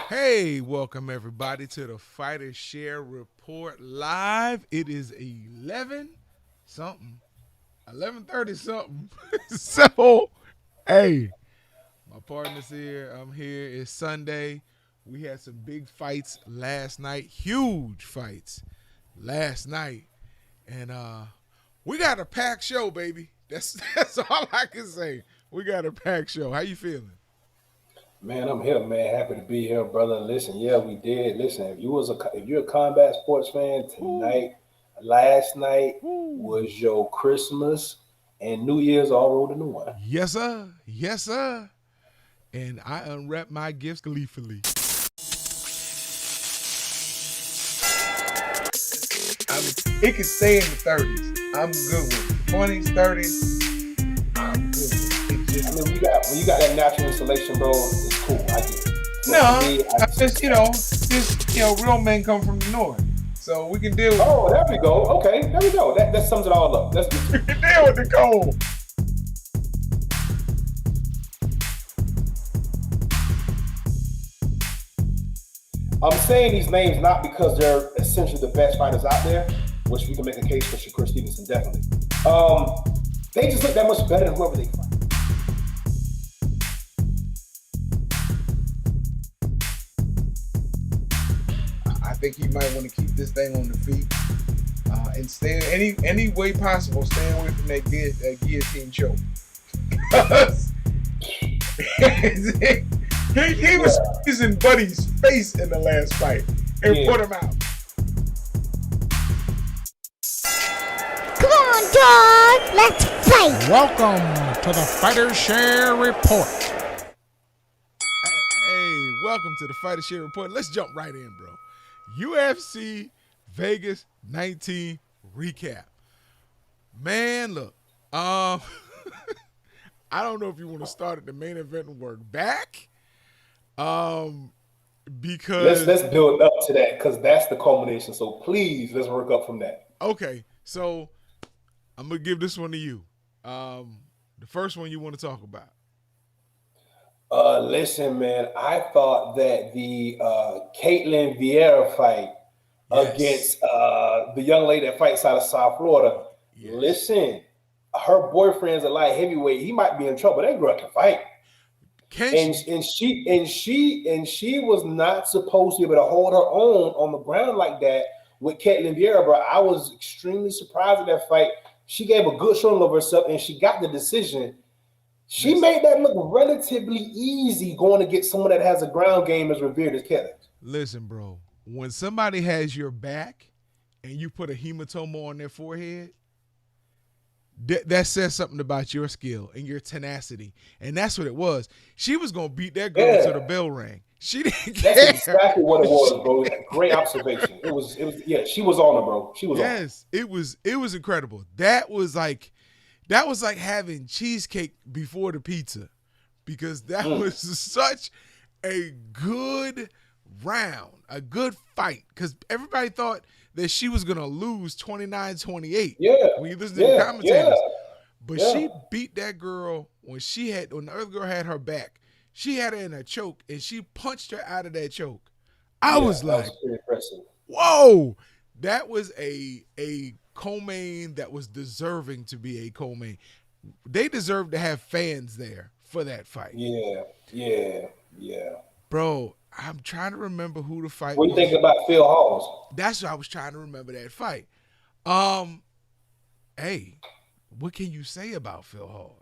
Hey, welcome everybody to the Fighter Share Report live. It is 11 something, 11:30 something. So, hey, my partner's here. I'm here. It's Sunday. We had some big fights last night, huge fights last night, and we got a packed show, baby. That's all I can say. We got a packed show. How you feeling? Man, I'm here, man. Happy to be here, brother. Listen, yeah, we did. Listen, if you're a combat sports fan, Woo, last night woo. was your Christmas and New Year's all rolled into one. Yes, sir. Yes, sir. And I unwrap my gifts gleefully. It can stay in the 30s. I'm good with it. 20s, 30s, I'm good with it. It I just mean, when you got that natural installation, bro, it's cool. I get it. But for no. me, I just real men come from the north, so we can deal with oh, there we go. Okay, there we go. That sums it all up. That's good to we me. can deal with the cold. I'm saying these names not because they're essentially the best fighters out there, which we can make a case for Shakur Stevenson definitely. Um, they just look that much better than whoever they fight. I think he might want to keep this thing on the feet and stay any way possible. Stay away from that guillotine choke. He was Yeah, squeezing Buddy's face in the last fight and yeah. put him out. Come on, dog. Let's fight. Welcome to the Fighter Share Report. Hey, welcome to the Fighter Share Report. Let's jump right in, bro. UFC Vegas 19 recap. Man, look. Um, I don't know if you want to start at the main event and work back. Um, Let's because let's build up to that because that's the culmination. So please, let's work up from that. okay, so I'm gonna give this one to you. Um, the first one you want to talk about. Listen, man, I thought that the Caitlin Vieira fight Yes. against the young lady that fights out of South Florida. Yes. Listen, her boyfriend's a light heavyweight. He might be in trouble. That girl can fight. Can and she? and she was not supposed to be able to hold her own on the ground like that with Ketlin Vieira, bro. I was extremely surprised at that fight. She gave a good showing of herself, and she got the decision. She Listen. made that look relatively easy going to get someone that has a ground game as revered as Ketlin. Listen, bro. When somebody has your back and you put a hematoma on their forehead, that says something about your skill and your tenacity. And that's what it was. She was gonna beat that girl to the Yeah, bell rang. She didn't that's care. exactly what it was, bro. Great observation. It was. Yeah, she was on her, bro. She was on her. Yes, it was incredible. That was like having cheesecake before the pizza because that Mm. was such a good round, a good fight because everybody thought that she was going to lose 29-28 Yeah, when you listen to the yeah, yeah, commentators. But yeah. she beat that girl when the other girl had her back. She had her in a choke and she punched her out of that choke. I Yeah, was that was like, pretty impressive. whoa, that was a co-main that was deserving to be a co-main. They deserve to have fans there for that fight, Yeah, yeah, yeah. bro. I'm trying to remember who the fight What do you think was. about Phil Halls? That's what I was trying to remember that fight. Um, hey, what can you say about Phil Halls?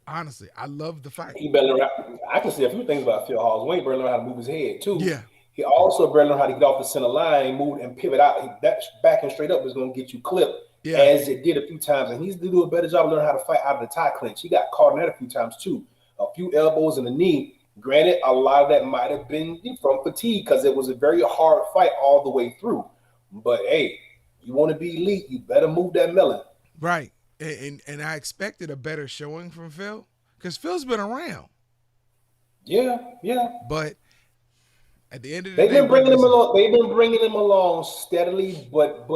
Honestly, I love the fight. He better learn. I can say a few things about Phil Halls. Wayne better learn how to move his head too. Yeah, He also better learn how to get off the center line, move and pivot out. That back and straight up is going to get you clipped, yeah. as it did a few times. And he's to do a better job of learning how to fight out of the tie clinch. He got caught in that a few times too. A few elbows in the knee. Granted, a lot of that might have been from fatigue because it was a very hard fight all the way through. But hey, you want to be elite, you better move that melon. Right. And I expected a better showing from Phil because Phil's been around. Yeah, yeah. But at the end of the They've day, been what bringing did they him say? along. They've been bringing him along steadily, but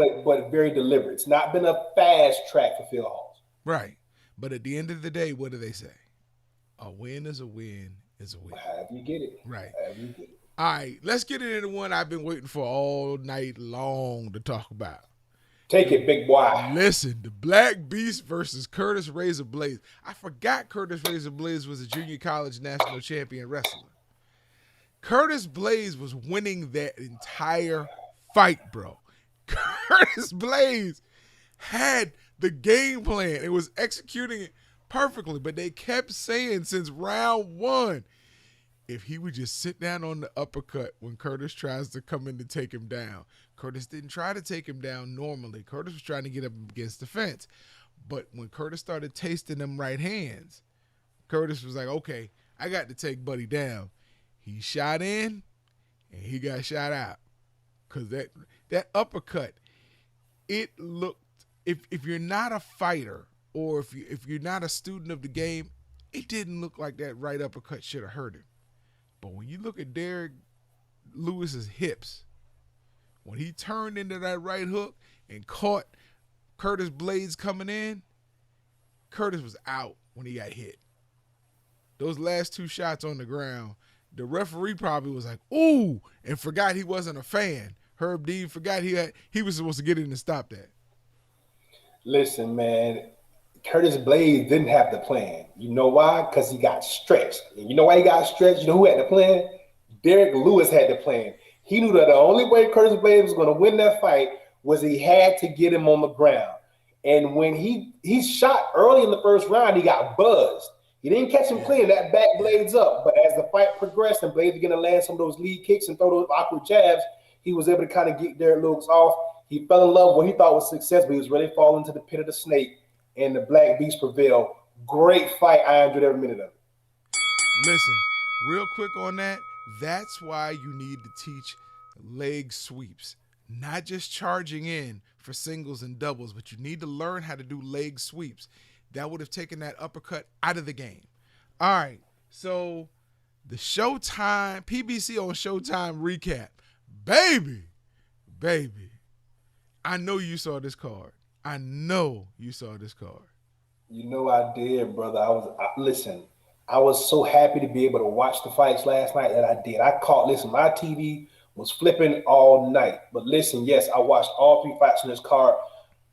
very deliberate. It's not been a fast track for Phil Halls. Right. But at the end of the day, what do they say? A win is a win is a win. However you get it, Right. however you get it. All right, let's get into the one I've been waiting for all night long to talk about. Take it, big boy. Listen, the Black Beast versus Curtis Razor Blaze. I forgot Curtis Razor Blaze was a junior college national champion wrestler. Curtis Blaze was winning that entire fight, bro. Curtis Blaze had the game plan. It was executing it perfectly, but they kept saying since round one, if he would just sit down on the uppercut when Curtis tries to come in to take him down. Curtis didn't try to take him down normally. Curtis was trying to get up against the fence. But when Curtis started tasting them right hands, Curtis was like, okay, I got to take Buddy down. He shot in and he got shot out. Because that uppercut, it looked, if you're not a fighter or if you're not a student of the game, it didn't look like that right uppercut should have hurt him. But when you look at Derek Lewis's hips, when he turned into that right hook and caught Curtis Blaze coming in, Curtis was out when he got hit. Those last two shots on the ground, the referee probably was like, ooh, and forgot he wasn't a fan. Herb Dean forgot he was supposed to get in and stop that. Listen, man, Curtis Blaze didn't have the plan. You know why? Because he got stretched. And you know why he got stretched? You know who had the plan? Derek Lewis had the plan. He knew that the only way Curtis Blaze was going to win that fight was he had to get him on the ground. And when he shot early in the first round, he got buzzed. He didn't catch him clean. That back Blaze up. But as the fight progressed and Blaze began to land some of those lead kicks and throw those awkward jabs, he was able to kind of get Derek Lewis off. He fell in love with what he thought was success, but he was ready to fall into the pit of the snake. And the Black Beast prevailed. Great fight. I enjoyed every minute of it. Listen, real quick on that, that's why you need to teach leg sweeps. Not just charging in for singles and doubles, but you need to learn how to do leg sweeps. That would have taken that uppercut out of the game. All right, so the Showtime, PBC on Showtime recap. Baby, I know you saw this card. I know you saw this card. You know I did, brother. Listen, I was so happy to be able to watch the fights last night that I did. My TV was flipping all night. But listen, yes, I watched all three fights on this card.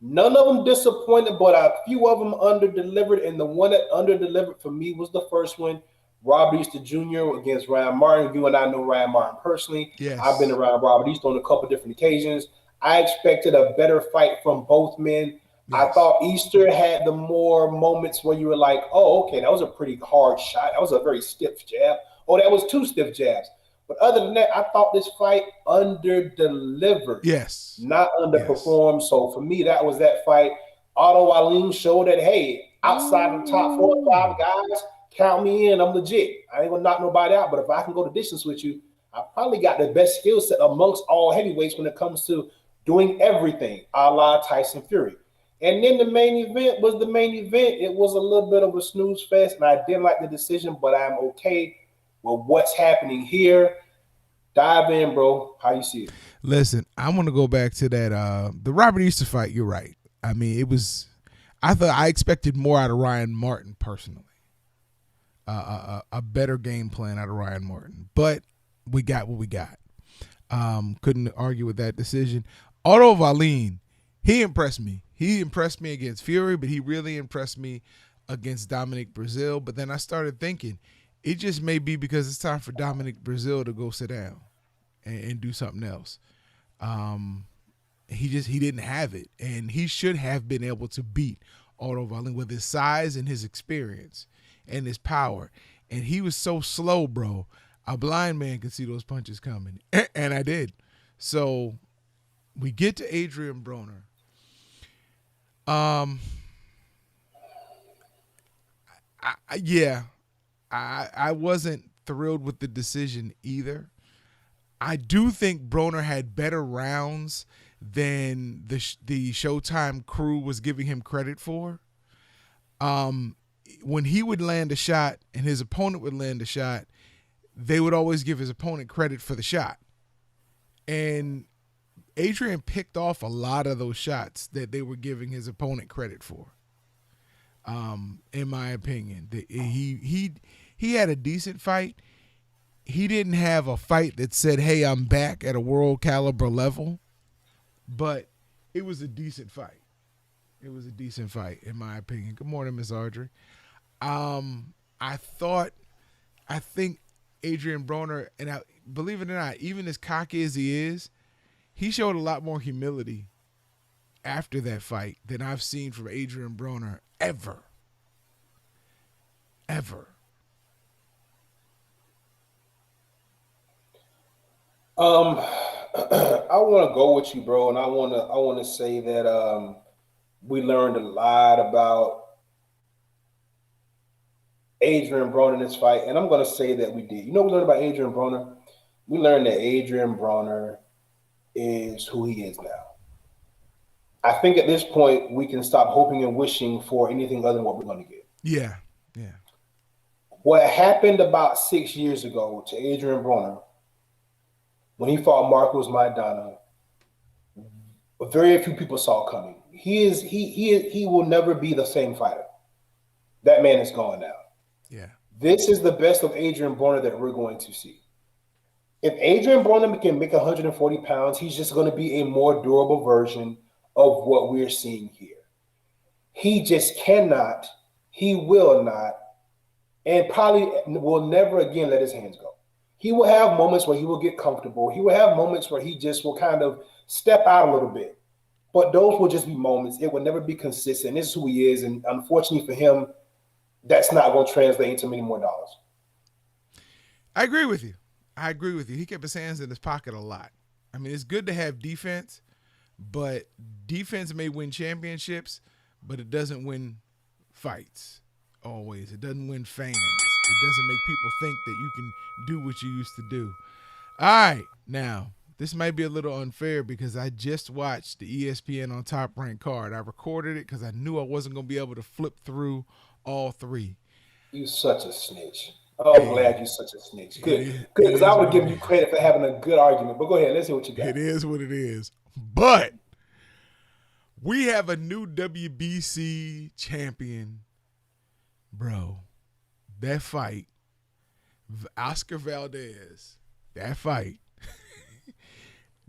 None of them disappointed, but a few of them under-delivered, and the one that under-delivered for me was the first one, Robert Easter Jr. against Ryan Martin. You and I know Ryan Martin personally. Yes. I've been around Robert Easter on a couple different occasions. I expected a better fight from both men. Yes. I thought Easter had the more moments where you were like, oh, okay, that was a pretty hard shot. That was a very stiff jab. Oh, that was two stiff jabs. But other than that, I thought this fight under-delivered. Yes. Not underperformed. Yes. So for me, that was that fight. Otto Wallin showed that, hey, outside of the top 4 or 5 guys, count me in. I'm legit. I ain't going to knock nobody out. But if I can go the distance with you, I probably got the best skill set amongst all heavyweights when it comes to doing everything, a la Tyson Fury. And then the main event was the main event. It was a little bit of a snooze fest, and I didn't like the decision, but I'm okay with what's happening here. Dive in, bro. How you see it? Listen, I want to go back to that the Robert Easter fight. You're right. I mean, I expected more out of Ryan Martin personally. A better game plan out of Ryan Martin. But we got what we got. Couldn't argue with that decision. Otto Wallin, he impressed me. He impressed me against Fury, but he really impressed me against Dominic Brazil. But then I started thinking, it just may be because it's time for Dominic Brazil to go sit down and do something else. He didn't have it, and he should have been able to beat Otto Wallin with his size and his experience and his power. And he was so slow, bro. A blind man could see those punches coming, and I did. So we get to Adrian Broner. I wasn't thrilled with the decision either. I do think Broner had better rounds than the Showtime crew was giving him credit for. When he would land a shot and his opponent would land a shot, they would always give his opponent credit for the shot. And Adrian picked off a lot of those shots that they were giving his opponent credit for. In my opinion, he had a decent fight. he didn't have a fight that said, "Hey, I'm back at a world caliber level," but it was a decent fight. It was a decent fight, in my opinion. Good morning, Miss Audrey. I think Adrian Broner, and believe it or not, even as cocky as he is, he showed a lot more humility after that fight than I've seen from Adrian Broner ever. Ever. I want to go with you, bro, and I want to say that we learned a lot about Adrian Broner in this fight, and I'm going to say that we did. You know what we learned about Adrian Broner? We learned that Adrian Broner is who he is now. I think at this point we can stop hoping and wishing for anything other than what we're going to get. Yeah. What happened about 6 years ago to Adrian Broner when he fought Marcos Maidana, very few people saw coming. He will never be the same fighter. That man is gone now. Yeah. This is the best of Adrian Broner that we're going to see. If Adrian Broner can make 140 pounds, he's just going to be a more durable version of what we're seeing here. He just cannot, he will not, and probably will never again let his hands go. He will have moments where he will get comfortable. He will have moments where he just will kind of step out a little bit. But those will just be moments. It will never be consistent. This is who he is. And unfortunately for him, that's not going to translate into many more dollars. I agree with you. He kept his hands in his pocket a lot. I mean, it's good to have defense, but defense may win championships, but it doesn't win fights always. It doesn't win fans. It doesn't make people think that you can do what you used to do. All right, now, this might be a little unfair because I just watched the ESPN on Top Rank card. I recorded it because I knew I wasn't going to be able to flip through all three. You such a snitch. Oh, I'm glad you're such a snitch. Good. Because I would give you credit for having a good argument. But go ahead. Let's see what you got. It is what it is. But we have a new WBC champion. Bro, that fight, Oscar Valdez, that fight,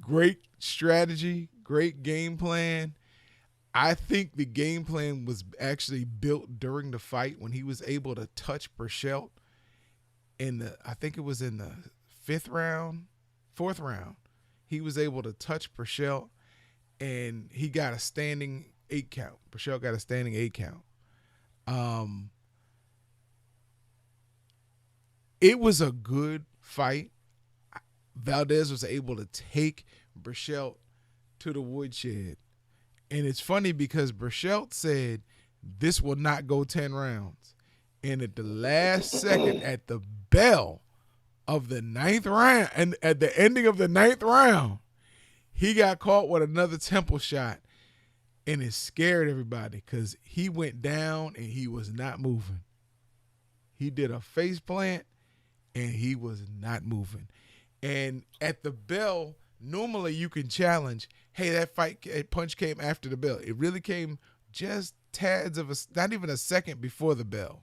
great strategy, great game plan. I think the game plan was actually built during the fight when he was able to touch Berchelt I think it was in the fourth round. He was able to touch Berchelt and he got a standing 8 count. Berchelt got a standing 8 count. It was a good fight. Valdez was able to take Berchelt to the woodshed. And it's funny because Berchelt said this will not go 10 rounds. And at the last second, at the bell of the 9th round, and at the ending of the 9th round, he got caught with another temple shot. And it scared everybody because he went down and he was not moving. He did a face plant and he was not moving. And at the bell, normally you can challenge, hey, that punch came after the bell. It really came just tads of not even a second before the bell.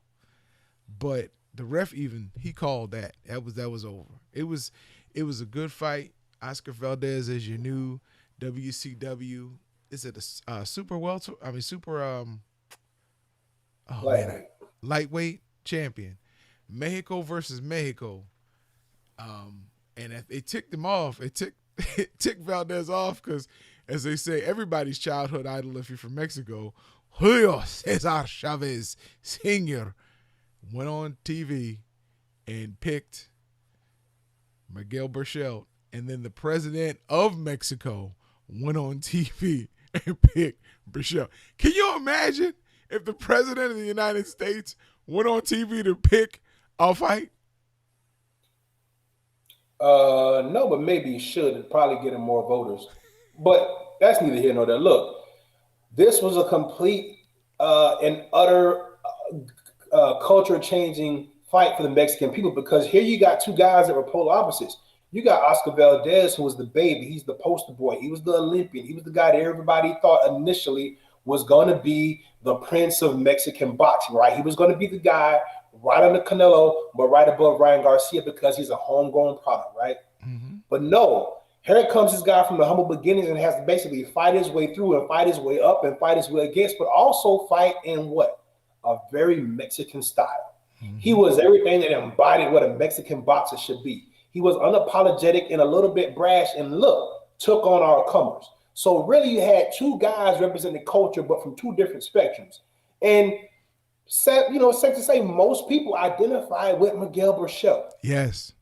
But the ref he called that. That was over. It was a good fight. Oscar Valdez is your new WCW. Is it a super welter? I mean super lightweight champion. Mexico versus Mexico. And it ticked him off. It ticked Valdez off because, as they say, everybody's childhood idol, if you're from Mexico, Julio Cesar Chavez Sr. went on TV and picked Miguel Berchelt. And then the president of Mexico went on TV and picked Berchelt. Can you imagine if the president of the United States went on TV to pick a fight? No, but maybe he should probably get him more voters. But that's neither here nor there. Look, this was a complete and utter culture-changing fight for the Mexican people because here you got two guys that were polar opposites. You got Oscar Valdez, who was the baby. He's the poster boy. He was the Olympian. He was the guy that everybody thought initially was going to be the prince of Mexican boxing, right? He was going to be the guy right under Canelo, but right above Ryan Garcia because he's a homegrown product, right? Mm-hmm. But no, here comes this guy from the humble beginnings and has to basically fight his way through and fight his way up and fight his way against, but also fight in what? A very Mexican style. He Mm-hmm. was everything that embodied what a Mexican boxer should be. He was unapologetic and a little bit brash and look, took on our comers. So really you had two guys representing culture, but from two different spectrums. And safe to say, most people identify with Miguel Berchelt. Yes.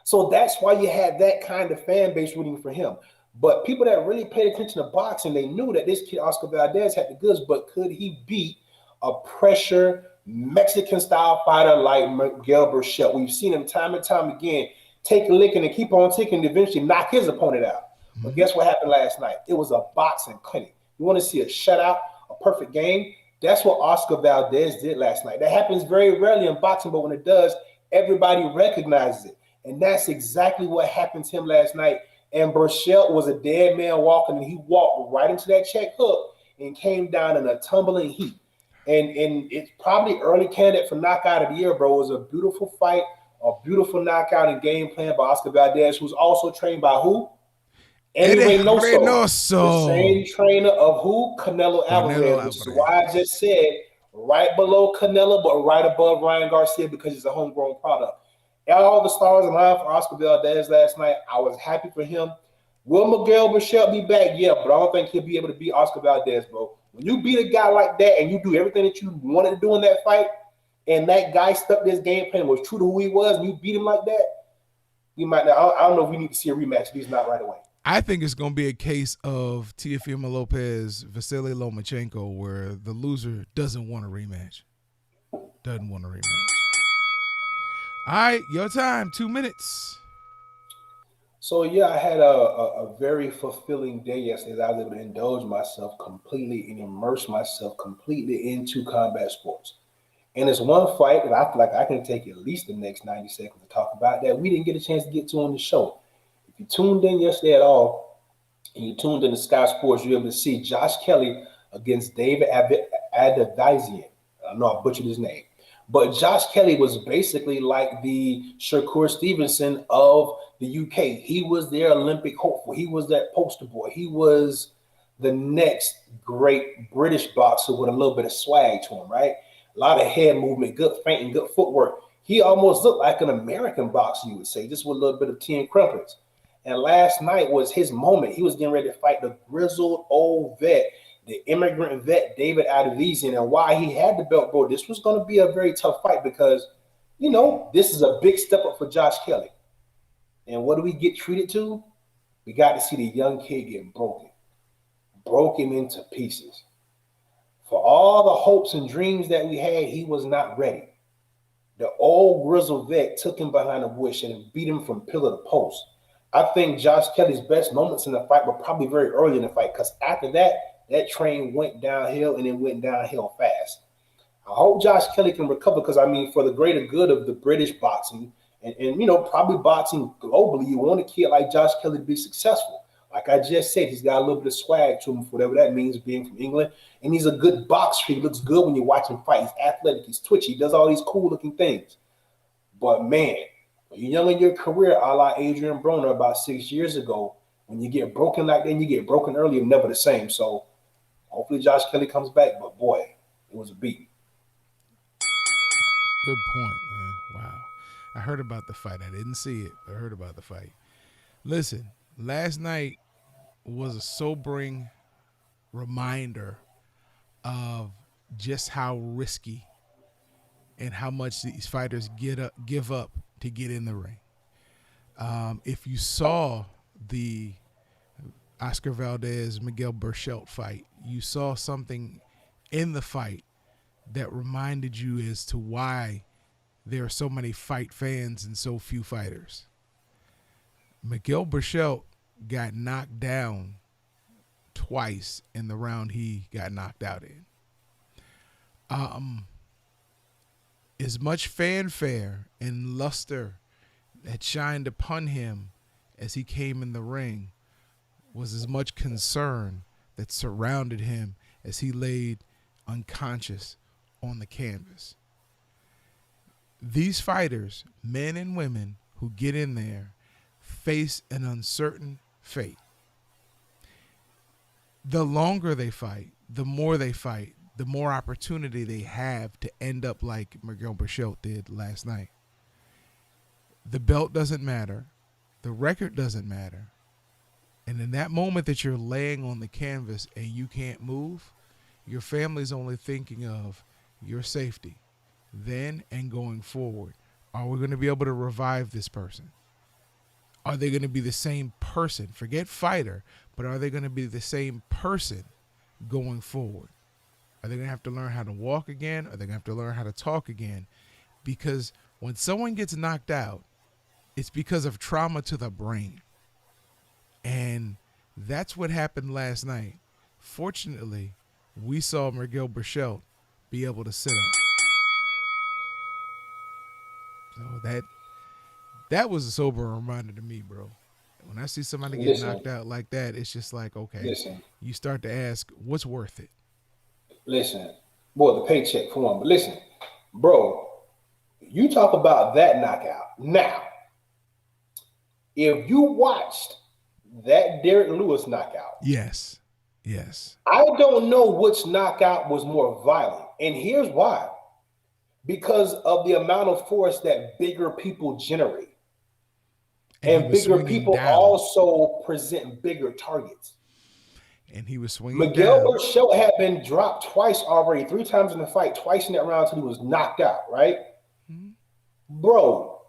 So that's why you had that kind of fan base rooting for him. But people that really paid attention to boxing, they knew that this kid, Oscar Valdez, had the goods, but could he beat a pressure Mexican style fighter like Miguel Berchelt? We've seen him time and time again take a licking and keep on ticking and eventually knock his opponent out. Mm-hmm. But guess what happened last night? It was a boxing clinic. You want to see a shutout, a perfect game? That's what Oscar Valdez did last night. That happens very rarely in boxing, but when it does, everybody recognizes it. And that's exactly what happened to him last night. And Berchelt was a dead man walking, and he walked right into that check hook and came down in a tumbling heap. And it's probably early candidate for knockout of the year, bro. It was a beautiful fight, a beautiful knockout and game plan by Oscar Valdez, who's also trained by who? Eddie Reynoso. The same trainer of who? Canelo Alvarez, which is why I just said right below Canelo, but right above Ryan Garcia because he's a homegrown product. All the stars aligned for Oscar Valdez last night. I was happy for him. Will Miguel Berchelt be back? Yeah, but I don't think he'll be able to beat Oscar Valdez, bro. When you beat a guy like that and you do everything that you wanted to do in that fight, and that guy stuck this game plan, was true to who he was, and you beat him like that, you might not. I don't know if we need to see a rematch. He's not right away. I think it's going to be a case of Teofimo Lopez, Vasily Lomachenko, where the loser doesn't want a rematch. Doesn't want a rematch. All right, your time, 2 minutes. So, yeah, I had a very fulfilling day yesterday. I was able to indulge myself completely and immerse myself completely into combat sports. And it's one fight that I feel like I can take at least the next 90 seconds to talk about that we didn't get a chance to get to on the show. If you tuned in yesterday at all, and you tuned in to Sky Sports, you're able to see Josh Kelly against David Adavazian. I know I butchered his name. But Josh Kelly was basically like the Shakur Stevenson of the UK. He was their Olympic hopeful. He was that poster boy. He was the next great British boxer with a little bit of swag to him, right? A lot of head movement, good feinting, good footwork. He almost looked like an American boxer, you would say, just with a little bit of tea and crumpets. And last night was his moment. He was getting ready to fight the grizzled old vet, the immigrant vet, David Adavazian. And why he had the belt, bro, this was going to be a very tough fight because, this is a big step up for Josh Kelly. And what do we get treated to? We got to see the young kid get broken into pieces. For all the hopes and dreams that we had, he was not ready. The old grizzled vet took him behind the bush and beat him from pillar to post. I think Josh Kelly's best moments in the fight were probably very early in the fight because after that train went downhill and it went downhill fast. I hope Josh Kelly can recover because, for the greater good of the British boxing and probably boxing globally, you want a kid like Josh Kelly to be successful. Like I just said, he's got a little bit of swag to him, whatever that means, being from England. And he's a good boxer. He looks good when you watch him fight. He's athletic. He's twitchy. He does all these cool-looking things. But, man, when you're young in your career, a la Adrian Broner about 6 years ago, when you get broken like that and you get broken early, you're never the same. So, hopefully Josh Kelly comes back. But, boy, it was a beat. Good point, man. Wow. I heard about the fight. I didn't see it. I heard about the fight. Listen, last night was a sobering reminder of just how risky and how much these fighters give up to get in the ring. If you saw the Oscar Valdez Miguel Berchelt fight, you saw something in the fight that reminded you as to why there are so many fight fans and so few fighters. Miguel Berchelt got knocked down twice in the round he got knocked out in. As much fanfare and luster that shined upon him as he came in the ring was as much concern that surrounded him as he laid unconscious on the canvas. these fighters, men and women who get in there, face an uncertain fate. The longer they fight, the more they fight, the more opportunity they have to end up like Miguel Berchelt did last night. The belt doesn't matter. The record doesn't matter. And in that moment that you're laying on the canvas and you can't move, your family's only thinking of your safety. Then and going forward, are we going to be able to revive this person? Are they going to be the same person? Forget fighter, but are they going to be the same person going forward? Are they going to have to learn how to walk again? Are they going to have to learn how to talk again? Because when someone gets knocked out, it's because of trauma to the brain. And that's what happened last night. Fortunately, we saw Miguel Berchelt be able to sit up. So that was a sobering reminder to me, bro. When I see somebody get knocked out like that, it's just like, okay, you start to ask, what's worth it? Listen, boy, the paycheck for one. But listen, bro, you talk about that knockout. Now, if you watched that Derek Lewis knockout. Yes. I don't know which knockout was more violent. And here's why. Because of the amount of force that bigger people generate. And bigger people also present bigger targets. And he was swinging Miguel down. Berchelt had been dropped twice already, 3 times in the fight, twice in that round until he was knocked out, right? Mm-hmm. Bro,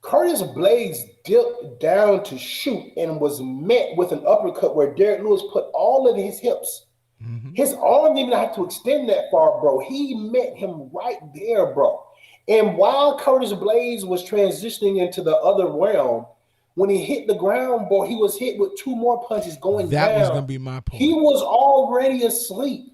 Curtis Blades dipped down to shoot and was met with an uppercut where Derek Lewis put all of his hips. Mm-hmm. His arm didn't even have to extend that far, bro. He met him right there, bro. And while Curtis Blades was transitioning into the other realm, when he hit the ground, bro, he was hit with 2 more punches going down. That was going to be my point. He was already asleep.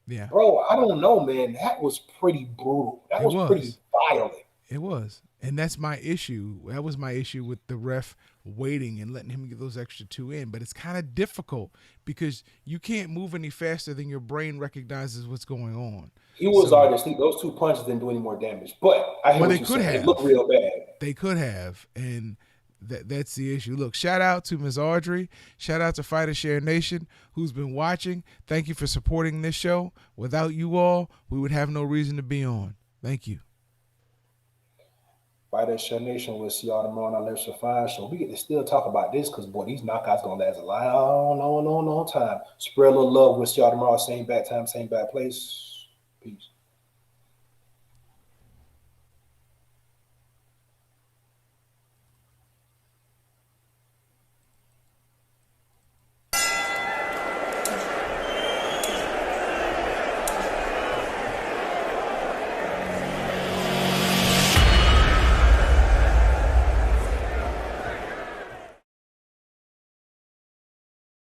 Yeah. Bro, I don't know, man. That was pretty brutal. That was pretty violent. It was. And that's my issue. That was my issue with the ref waiting and letting him get those extra 2 in. But it's kind of difficult because you can't move any faster than your brain recognizes what's going on. He was already asleep. Those 2 punches didn't do any more damage. But I hear what you're saying. It looked real bad. They could have. And that's the issue. Look, shout out to Ms. Audrey. Shout out to Fighter Share Nation who's been watching. Thank you for supporting this show. Without you all, we would have no reason to be on. Thank you. Fighter Share Nation, we'll see y'all tomorrow on our Let's Refine show. We get to still talk about this because, boy, these knockouts going to last a long time. Spread a little love. We'll see y'all tomorrow. Same bad time, same bad place. Peace.